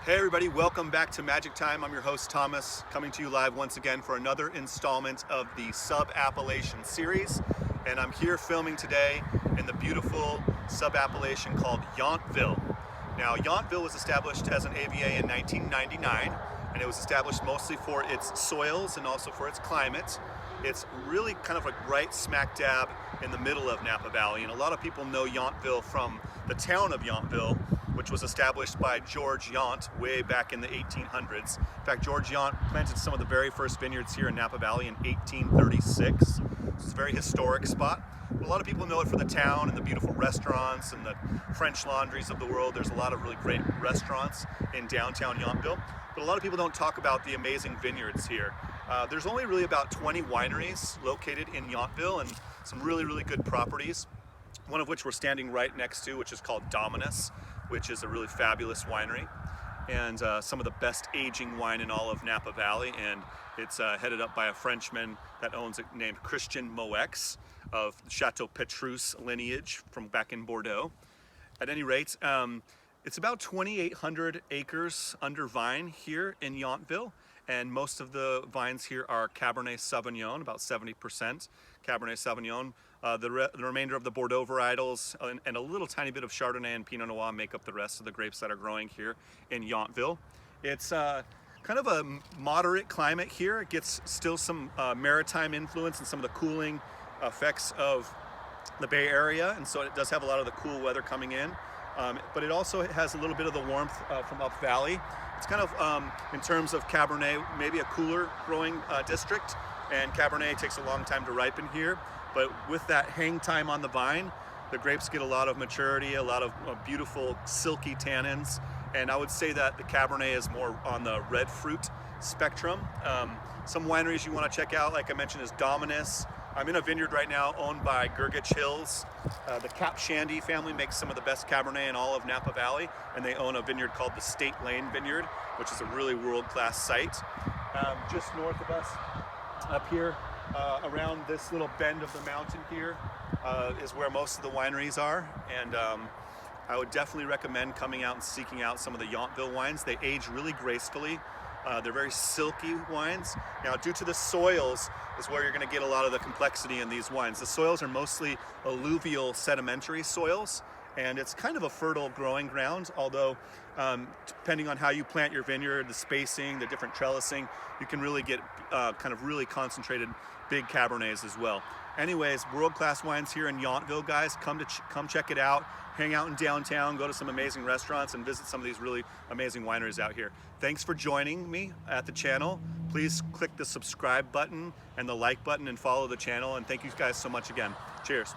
Hey everybody, welcome back to Magic Time. I'm your host Thomas, coming to you live once again for another installment of the Sub-Appellation series. And I'm here filming today in the beautiful sub-appellation called Yountville. Now, Yountville was established as an AVA in 1999, and it was established mostly for its soils and also for its climate. It's really kind of like right smack dab in the middle of Napa Valley, and a lot of people know Yountville from the town of Yountville, which was established by George Yount way back in the 1800s. In fact, George Yount planted some of the very first vineyards here in Napa Valley in 1836. It's a very historic spot. But a lot of people know it for the town and the beautiful restaurants and the French laundries of the world. There's a lot of really great restaurants in downtown Yountville, but a lot of people don't talk about the amazing vineyards here. There's only really about 20 wineries located in Yountville and some really good properties. One of which we're standing right next to, which is called Dominus, which is a really fabulous winery and some of the best aging wine in all of Napa Valley. And it's headed up by a Frenchman that owns it named Christian Moex of Chateau Petrus lineage from back in Bordeaux. At any rate, it's about 2,800 acres under vine here in Yountville. And most of the vines here are Cabernet Sauvignon, about 70% Cabernet Sauvignon. The remainder of the Bordeaux varietals and a little tiny bit of Chardonnay and Pinot Noir make up the rest of the grapes that are growing here in Yountville. It's kind of a moderate climate here. It gets still some maritime influence and some of the cooling effects of the Bay Area, and so it does have a lot of the cool weather coming in. But it also has a little bit of the warmth from up valley. It's kind of, in terms of Cabernet, maybe a cooler growing district, and Cabernet takes a long time to ripen here. But with that hang time on the vine, the grapes get a lot of maturity, a lot of beautiful silky tannins, and I would say that the Cabernet is more on the red fruit spectrum. Some wineries you want to check out, like I mentioned, is Dominus. I'm in a vineyard right now owned by Gurgitch Hills. The Cap Shandy family makes some of the best Cabernet in all of Napa Valley, and they own a vineyard called the State Lane Vineyard, which is a really world-class site. Just north of us, up here, around this little bend of the mountain here, is where most of the wineries are, and I would definitely recommend coming out and seeking out some of the Yountville wines. They age really gracefully. They're very silky wines. Now, due to the soils is where you're going to get a lot of the complexity in these wines. The soils are mostly alluvial sedimentary soils, and it's kind of a fertile growing ground, although depending on how you plant your vineyard, the spacing, the different trellising, you can really get kind of really concentrated big Cabernets as well. Anyways, world-class wines here in Yountville, guys. Come check it out. Hang out in downtown, go to some amazing restaurants, and visit some of these really amazing wineries out here. Thanks for joining me at the channel. Please click the subscribe button and the like button and follow the channel. And thank you guys so much again. Cheers.